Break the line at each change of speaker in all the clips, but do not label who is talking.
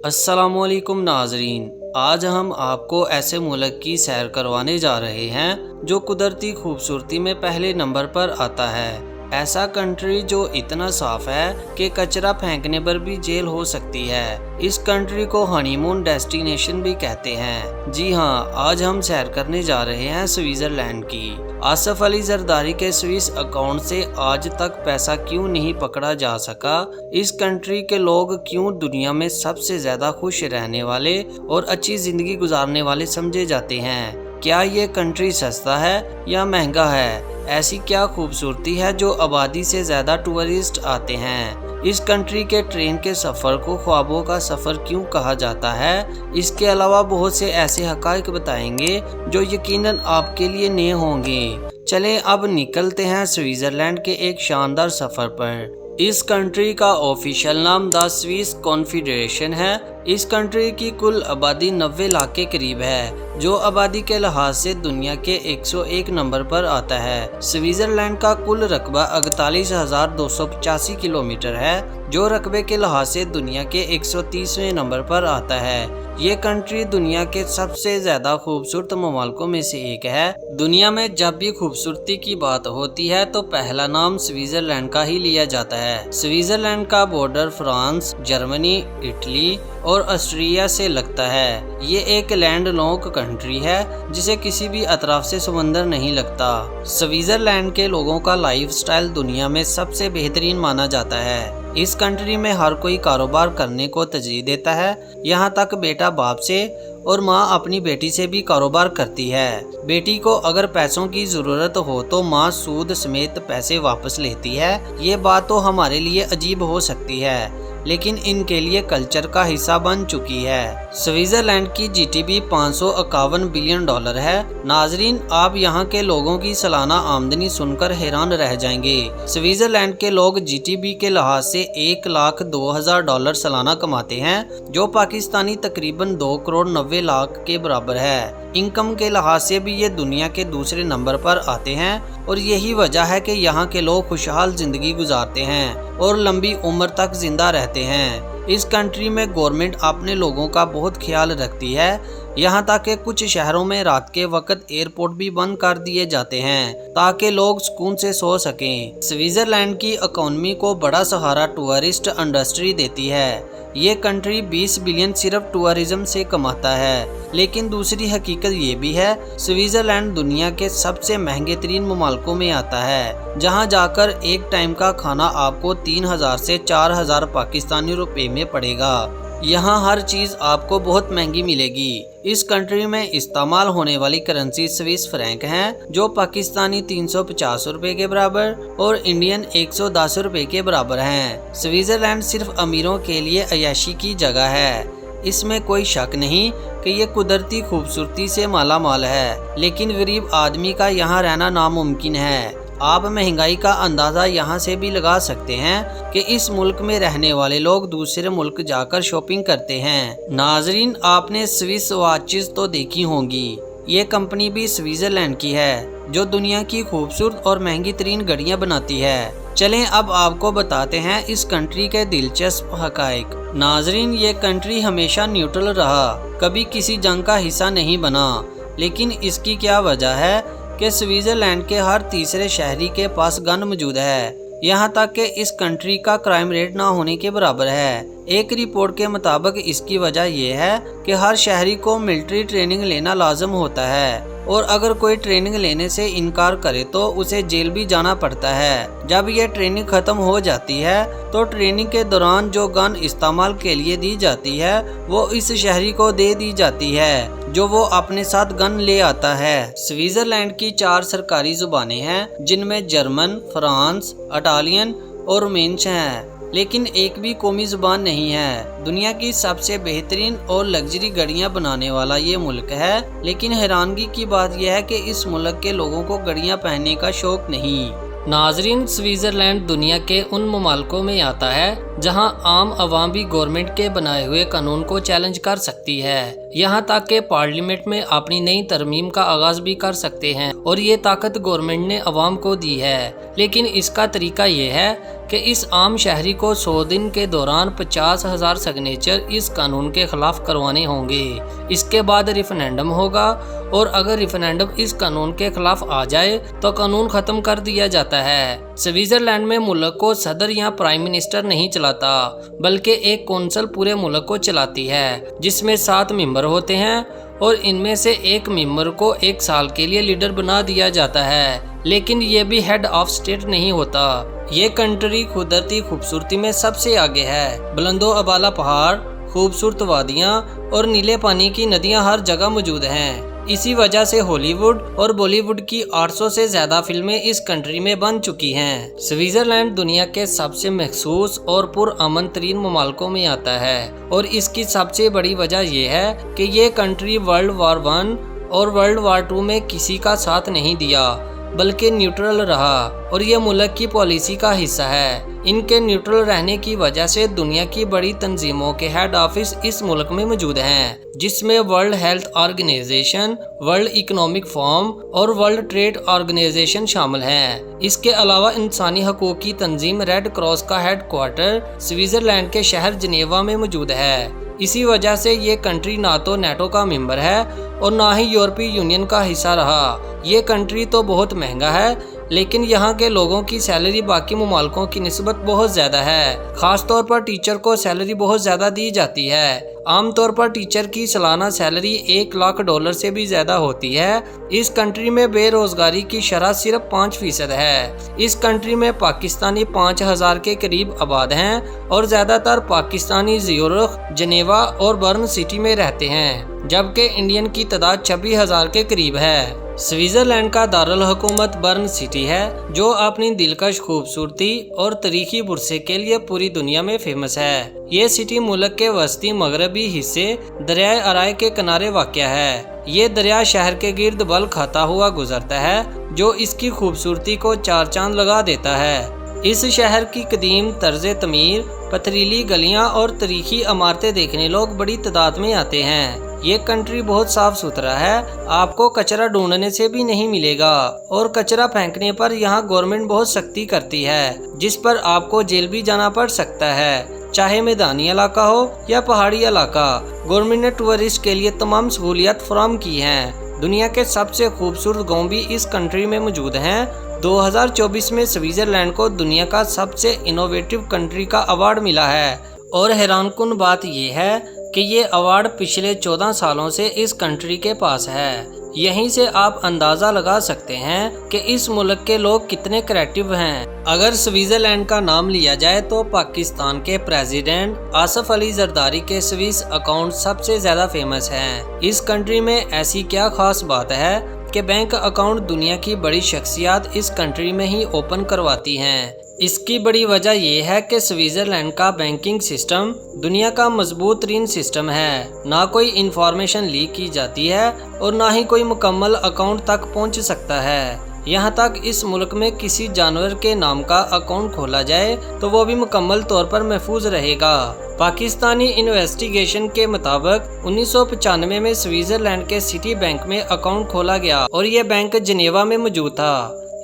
अस्सलामुअलैकुम नाजरीन, आज हम आपको ऐसे मुल्क की सैर करवाने जा रहे हैं जो कुदरती खूबसूरती में पहले नंबर पर आता है। ऐसा कंट्री जो इतना साफ है कि कचरा फेंकने पर भी जेल हो सकती है। इस कंट्री को हनीमून डेस्टिनेशन भी कहते हैं। जी हाँ, आज हम सैर करने जा रहे हैं स्विट्जरलैंड की। आसिफ अली जरदारी के स्विस अकाउंट से आज तक पैसा क्यों नहीं पकड़ा जा सका? इस कंट्री के लोग क्यों दुनिया में सबसे ज्यादा खुश रहने वाले और अच्छी जिंदगी गुजारने वाले समझे जाते हैं? क्या ये कंट्री सस्ता है या महंगा है? ऐसी क्या खूबसूरती है जो आबादी से ज्यादा टूरिस्ट आते हैं? इस कंट्री के ट्रेन के सफ़र को ख्वाबों का सफ़र क्यों कहा जाता है? इसके अलावा बहुत से ऐसे हक़ाइक़ बताएंगे जो यकीनन आपके लिए नए होंगे। चलें अब निकलते हैं स्विट्ज़रलैंड के एक शानदार सफ़र पर। इस कंट्री का ऑफिशियल नाम द स्विस कॉन्फेडरेशन है। इस कंट्री की कुल आबादी 90 लाख के करीब है, जो आबादी के लिहाज से दुनिया के 101 नंबर पर आता है। स्विट्जरलैंड का कुल रकबा 48,285 किलोमीटर है, जो रकबे के लिहाज से दुनिया के 130वें नंबर पर आता है। ये कंट्री दुनिया के सबसे ज्यादा खूबसूरत ममालिकों में से एक है। दुनिया में जब भी खूबसूरती की बात होती है तो पहला नाम स्विट्जरलैंड का ही लिया जाता है। स्विट्जरलैंड का बॉर्डर फ्रांस, जर्मनी, इटली और ऑस्ट्रिया से लगता है। ये एक लैंड लॉक कंट्री है जिसे किसी भी अतराफ से समंदर नहीं लगता। स्विट्जरलैंड के लोगों का लाइफस्टाइल दुनिया में सबसे बेहतरीन माना जाता है। इस कंट्री में हर कोई कारोबार करने को तरजीह देता है। यहाँ तक बेटा बाप से और माँ अपनी बेटी से भी कारोबार करती है। बेटी को अगर पैसों की जरूरत हो तो माँ सूद समेत पैसे वापस लेती है। ये बात तो हमारे लिए अजीब हो सकती है, लेकिन इनके लिए कल्चर का हिस्सा बन चुकी है। स्विट्जरलैंड की जीडीपी $551 बिलियन है। नाजरीन, आप यहाँ के लोगों की सालाना आमदनी सुनकर हैरान रह जाएंगे। स्विट्जरलैंड के लोग जीडीपी के लिहाज से $1,02,000 सालाना कमाते हैं, जो पाकिस्तानी तकरीबन 2,90,00,000 के बराबर है। इनकम के लिहाज से भी ये दुनिया के दूसरे नंबर पर आते हैं और यही वजह है कि यहाँ के लोग खुशहाल जिंदगी गुजारते हैं और लंबी उम्र तक जिंदा रहते हैं। इस कंट्री में गवर्नमेंट अपने लोगों का बहुत ख्याल रखती है। यहाँ तक कि कुछ शहरों में रात के वक्त एयरपोर्ट भी बंद कर दिए जाते हैं ताकि लोग सुकून से सो सकें। स्विट्जरलैंड की इकोनॉमी को बड़ा सहारा टूरिस्ट इंडस्ट्री देती है। ये कंट्री 20 बिलियन सिर्फ टूरिज्म से कमाता है। लेकिन दूसरी हकीकत ये भी है, स्विट्जरलैंड दुनिया के सबसे महंगे तरीन ममालिकों में आता है, जहाँ जाकर एक टाइम का खाना आपको 3,000 से 4,000 पाकिस्तानी रुपए में पड़ेगा। यहाँ हर चीज़ आपको बहुत महंगी मिलेगी। इस कंट्री में इस्तेमाल होने वाली करेंसी स्विस फ्रैंक हैं, जो पाकिस्तानी 350 रुपए के बराबर और इंडियन 110 रुपए के बराबर हैं। स्विट्जरलैंड सिर्फ अमीरों के लिए अय्याशी की जगह है। इसमें कोई शक नहीं कि ये कुदरती खूबसूरती से माला माल है, लेकिन गरीब आदमी का यहाँ रहना नामुमकिन है। आप महंगाई का अंदाज़ा यहाँ से भी लगा सकते हैं कि इस मुल्क में रहने वाले लोग दूसरे मुल्क जाकर शॉपिंग करते हैं। नाजरीन, आपने स्विस वॉचेस तो देखी होंगी। ये कंपनी भी स्विट्जरलैंड की है, जो दुनिया की खूबसूरत और महंगी तरीन घड़ियाँ बनाती है। चलें अब आपको बताते हैं इस कंट्री के दिलचस्प हक़ाइक़। नाजरीन, ये कंट्री हमेशा न्यूट्रल रहा, कभी किसी जंग का हिस्सा नहीं बना। लेकिन इसकी क्या वजह है कि स्विट्जरलैंड के हर तीसरे शहरी के पास गन मौजूद है। यहाँ तक कि इस कंट्री का क्राइम रेट ना होने के बराबर है। एक रिपोर्ट के मुताबिक इसकी वजह यह है कि हर शहरी को मिलिट्री ट्रेनिंग लेना लाजम होता है, और अगर कोई ट्रेनिंग लेने से इनकार करे तो उसे जेल भी जाना पड़ता है। जब यह ट्रेनिंग खत्म हो जाती है तो ट्रेनिंग के दौरान जो गन इस्तेमाल के लिए दी जाती है वो इस शहरी को दे दी जाती है, जो वो अपने साथ गन ले आता है। स्विट्जरलैंड की 4 सरकारी जुबानें हैं, जिनमें जर्मन, फ्रांस, इटालियन और रोमानिश हैं, लेकिन एक भी कौमी जुबान नहीं है। दुनिया की सबसे बेहतरीन और लग्जरी घड़ियां बनाने वाला ये मुल्क है, लेकिन हैरानगी की बात यह है कि इस मुल्क के लोगों को घड़ियां पहनने का शौक नहीं। नाजरीन, स्विट्जरलैंड दुनिया के उन ममालिकों में आता है जहां आम आवाम भी गवर्नमेंट के बनाए हुए कानून को चैलेंज कर सकती है। यहाँ तक कि पार्लियामेंट में अपनी नई तरमीम का आगाज भी कर सकते हैं और ये ताकत गवर्नमेंट ने अवाम को दी है। लेकिन इसका तरीका ये है कि इस आम शहरी को 100 दिन के दौरान 50,000 सिग्नेचर इस कानून के खिलाफ करवाने होंगे। इसके बाद रेफरेंडम होगा और अगर रेफरेंडम इस कानून के खिलाफ आ जाए तो कानून खत्म कर दिया जाता है। स्विट्जरलैंड में मुल्क को सदर या प्राइम मिनिस्टर नहीं चलाता बल्कि एक कौंसिल पूरे मुल्क को चलाती है जिसमें 7 मेंबर होते हैं और इनमें से एक मेंबर को 1 साल के लिए लीडर बना दिया जाता है। लेकिन ये भी हेड ऑफ स्टेट नहीं होता। ये कंट्री कुदरती खूबसूरती में सबसे आगे है। बुलंदो अबाला पहाड़, खूबसूरत वादियाँ और नीले पानी की नदियाँ हर जगह मौजूद हैं। इसी वजह से हॉलीवुड और बॉलीवुड की 800 से ज्यादा फिल्में इस कंट्री में बन चुकी हैं। स्विट्जरलैंड दुनिया के सबसे महसूस और पुरअमन तरीन ममालिकों में आता है और इसकी सबसे बड़ी वजह यह है कि ये कंट्री वर्ल्ड वॉर 1 और वर्ल्ड वॉर 2 में किसी का साथ नहीं दिया बल्कि न्यूट्रल रहा और ये मुल्क की पॉलिसी का हिस्सा है। इनके न्यूट्रल रहने की वजह से दुनिया की बड़ी तंजीमों के हेड ऑफिस इस मुल्क में मौजूद हैं, जिसमें World Health Organization, World Economic Forum और वर्ल्ड ट्रेड ऑर्गेनाइजेशन शामिल हैं। इसके अलावा इंसानी हकूक़ की तंजीम रेड क्रॉस का हेड क्वार्टर स्विट्जरलैंड के शहर जिनेवा में मौजूद है। इसी वजह से ये कंट्री ना तो नेटो का मेंबर है और ना ही यूरोपीय यूनियन का हिस्सा रहा। ये कंट्री तो बहुत महंगा है लेकिन यहाँ के लोगों की सैलरी बाकी ममालिकों की निस्बत बहुत ज़्यादा है। ख़ास तौर पर टीचर को सैलरी बहुत ज़्यादा दी जाती है। आमतौर पर टीचर की सालाना सैलरी $1 लाख से भी ज़्यादा होती है। इस कंट्री में बेरोज़गारी की शरह सिर्फ 5% है। इस कंट्री में पाकिस्तानी 5,000 के करीब आबाद हैं और ज़्यादातर पाकिस्तानी ज़्यूरिख, जिनेवा और बर्न सिटी में रहते हैं, जबकि इंडियन की तादाद 26,000 के करीब है। स्विट्जरलैंड का दारुल हुकूमत बर्न सिटी है जो अपनी दिलकश खूबसूरती और तारीखी बुरसे के लिए पूरी दुनिया में फेमस है। ये सिटी मुल्क के वस्ती मगरबी हिस्से दरियाए अराय के किनारे वाक़या है। ये दरिया शहर के गिर्द बल खाता हुआ गुजरता है जो इसकी खूबसूरती को 4 चांद लगा देता है। इस शहर की कदीम तर्ज तमीर, पथरीली गलियां और तारीखी इमारतें देखने लोग बड़ी तादाद में आते हैं। ये कंट्री बहुत साफ सुथरा है, आपको कचरा ढूंढने से भी नहीं मिलेगा और कचरा फेंकने पर यहाँ गवर्नमेंट बहुत सख्ती करती है जिस पर आपको जेल भी जाना पड़ सकता है, चाहे मैदानी इलाका हो या पहाड़ी इलाका। गवर्नमेंट ने टूरिस्ट के लिए तमाम सहूलियत फराहम की हैं। दुनिया के सबसे खूबसूरत गाँव भी इस कंट्री में मौजूद हैं। 2024 में स्विट्जरलैंड को दुनिया का सबसे इनोवेटिव कंट्री का अवार्ड मिला है और हैरानकुन बात यह है कि ये अवार्ड पिछले 14 सालों से इस कंट्री के पास है। यहीं से आप अंदाज़ा लगा सकते हैं कि इस मुल्क के लोग कितने क्रिएटिव हैं। अगर स्विट्जरलैंड का नाम लिया जाए तो पाकिस्तान के प्रेसिडेंट आसिफ अली जरदारी के स्विस अकाउंट सबसे ज़्यादा फेमस हैं। इस कंट्री में ऐसी क्या खास बात है कि बैंक अकाउंट दुनिया की बड़ी शख्सियत इस कंट्री में ही ओपन करवाती हैं। इसकी बड़ी वजह यह है कि स्विट्जरलैंड का बैंकिंग सिस्टम दुनिया का मजबूत तरीन सिस्टम है। ना कोई इंफॉर्मेशन लीक की जाती है और ना ही कोई मुकम्मल अकाउंट तक पहुंच सकता है। यहाँ तक इस मुल्क में किसी जानवर के नाम का अकाउंट खोला जाए तो वो भी मुकम्मल तौर पर महफूज रहेगा। पाकिस्तानी इन्वेस्टिगेशन के मुताबिक 1995 में स्विट्जरलैंड के सिटी बैंक में अकाउंट खोला गया और ये बैंक जिनेवा में मौजूद था।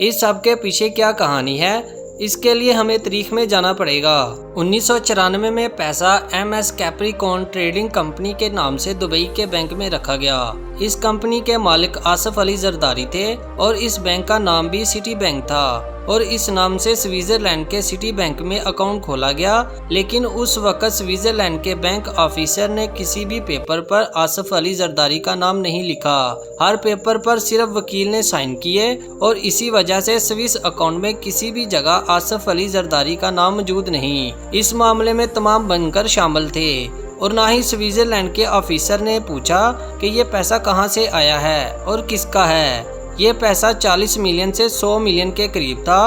इस सब के पीछे क्या कहानी है, इसके लिए हमें तारीख में जाना पड़ेगा। 1994 में पैसा MS कैप्रिकॉर्न ट्रेडिंग कंपनी के नाम से दुबई के बैंक में रखा गया। इस कंपनी के मालिक आसिफ अली जरदारी थे और इस बैंक का नाम भी सिटी बैंक था और इस नाम से स्विट्जरलैंड के सिटी बैंक में अकाउंट खोला गया। लेकिन उस वक्त स्विट्जरलैंड के बैंक ऑफिसर ने किसी भी पेपर पर आसिफ अली जरदारी का नाम नहीं लिखा। हर पेपर पर सिर्फ वकील ने साइन किए और इसी वजह से स्विस अकाउंट में किसी भी जगह आसिफ अली जरदारी का नाम मौजूद नहीं। इस मामले में तमाम बैंकर शामिल थे और ना ही स्विट्जरलैंड के ऑफिसर ने पूछा कि ये पैसा कहां से आया है और किसका है। ये पैसा 40 मिलियन से 100 मिलियन के करीब था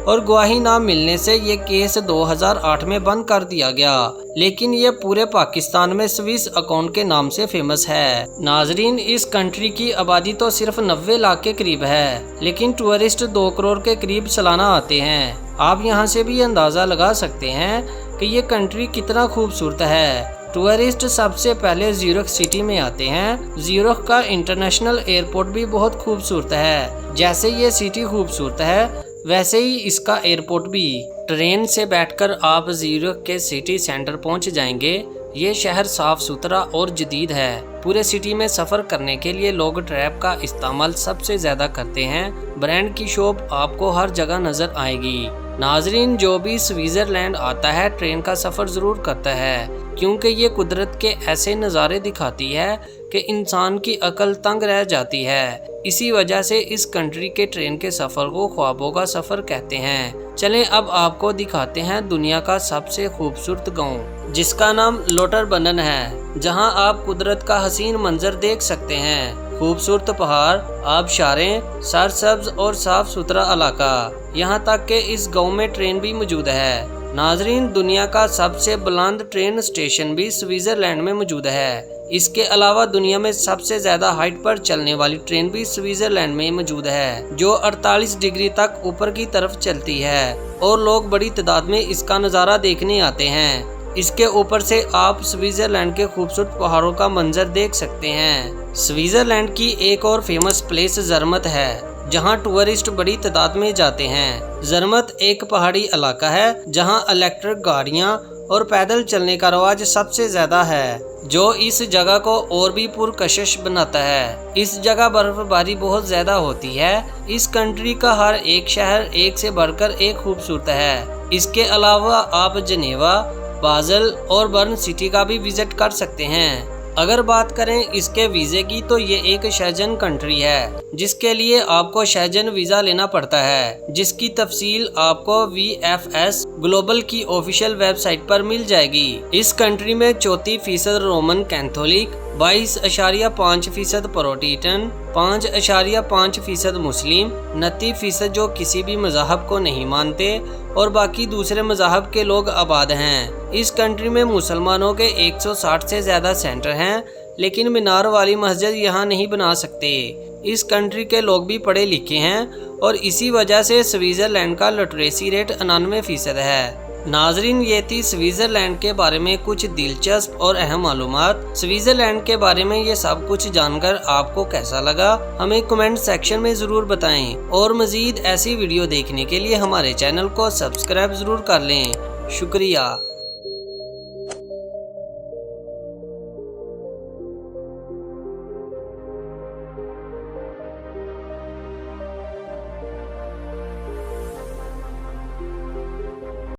और गवाही ना मिलने से ये केस 2008 में बंद कर दिया गया। लेकिन ये पूरे पाकिस्तान में स्विस अकाउंट के नाम से फेमस है। नाजरीन, इस कंट्री की आबादी तो सिर्फ 90 लाख के करीब है, लेकिन टूरिस्ट 2 करोड़ के करीब सालाना आते हैं। आप यहाँ से भी अंदाज़ा लगा सकते हैं कि ये कंट्री कितना खूबसूरत है। टूरिस्ट सबसे पहले ज़्यूरिख सिटी में आते हैं। ज़्यूरिख का इंटरनेशनल एयरपोर्ट भी बहुत खूबसूरत है। जैसे ये सिटी खूबसूरत है वैसे ही इसका एयरपोर्ट भी। ट्रेन से बैठकर आप ज़्यूरिख के सिटी सेंटर पहुंच जाएंगे। ये शहर साफ सुथरा और जदीद है। पूरे सिटी में सफ़र करने के लिए लोग ट्रैब का इस्तेमाल सबसे ज़्यादा करते हैं। ब्रांड की शॉप आपको हर जगह नज़र आएगी। नाजरीन, जो भी स्विट्ज़रलैंड आता है ट्रेन का सफ़र ज़रूर करता है, क्योंकि ये कुदरत के ऐसे नज़ारे दिखाती है कि इंसान की अकल तंग रह जाती है। इसी वजह से इस कंट्री के ट्रेन के सफ़र को ख्वाबों का सफ़र कहते हैं। चलें अब आपको दिखाते हैं दुनिया का सबसे खूबसूरत गांव, जिसका नाम लोटरबनन है, जहां आप कुदरत का हसीन मंजर देख सकते हैं। खूबसूरत पहाड़, आबशारें, सरसब्ज और साफ सुथरा इलाका। यहाँ तक कि इस गांव में ट्रेन भी मौजूद है। नाजरीन, दुनिया का सबसे बुलंद ट्रेन स्टेशन भी स्विट्ज़रलैंड में मौजूद है। इसके अलावा दुनिया में सबसे ज़्यादा हाइट पर चलने वाली ट्रेन भी स्विट्ज़रलैंड में मौजूद है, जो 48 डिग्री तक ऊपर की तरफ चलती है और लोग बड़ी तादाद में इसका नज़ारा देखने आते हैं। इसके ऊपर से आप स्विट्ज़रलैंड के खूबसूरत पहाड़ों का मंजर देख सकते हैं। स्विट्ज़रलैंड की एक और फेमस प्लेस ज़रमत है, जहां टूरिस्ट बड़ी तादाद में जाते हैं। ज़रमत एक पहाड़ी इलाका है जहां इलेक्ट्रिक गाड़ियां और पैदल चलने का रवाज सबसे ज़्यादा है, जो इस जगह को और भी पुरकशिश बनाता है। इस जगह बर्फबारी बहुत ज़्यादा होती है। इस कंट्री का हर एक शहर एक से बढ़कर एक खूबसूरत है। इसके अलावा आप जनेवा, बाज़ल और बर्न सिटी का भी विजिट कर सकते हैं। अगर बात करें इसके वीज़े की, तो ये एक शेंजन कंट्री है, जिसके लिए आपको शेंजन वीज़ा लेना पड़ता है, जिसकी तफसील आपको VFS ग्लोबल की ऑफिशियल वेबसाइट पर मिल जाएगी। इस कंट्री में 34% रोमन कैथोलिक, 22.5% प्रोटेस्टेंट, 5.5% मुस्लिम, 29% जो किसी भी मज़हब को नहीं मानते और बाकी दूसरे मज़हब के लोग आबाद हैं। इस कंट्री में मुसलमानों के 160 से ज़्यादा सेंटर हैं, लेकिन मीनार वाली मस्जिद यहाँ नहीं बना सकते। इस कंट्री के लोग भी पढ़े लिखे हैं और इसी वजह से स्विट्ज़रलैंड का लिटरेसी रेट 99% है। नाजरीन, ये थी स्विट्ज़रलैंड के बारे में कुछ दिलचस्प और अहम मालूमात। स्विट्ज़रलैंड के बारे में ये सब कुछ जानकर आपको कैसा लगा, हमें कमेंट सेक्शन में ज़रूर बताएं और मज़ीद ऐसी वीडियो देखने के लिए हमारे चैनल को सब्सक्राइब ज़रूर कर लें। शुक्रिया।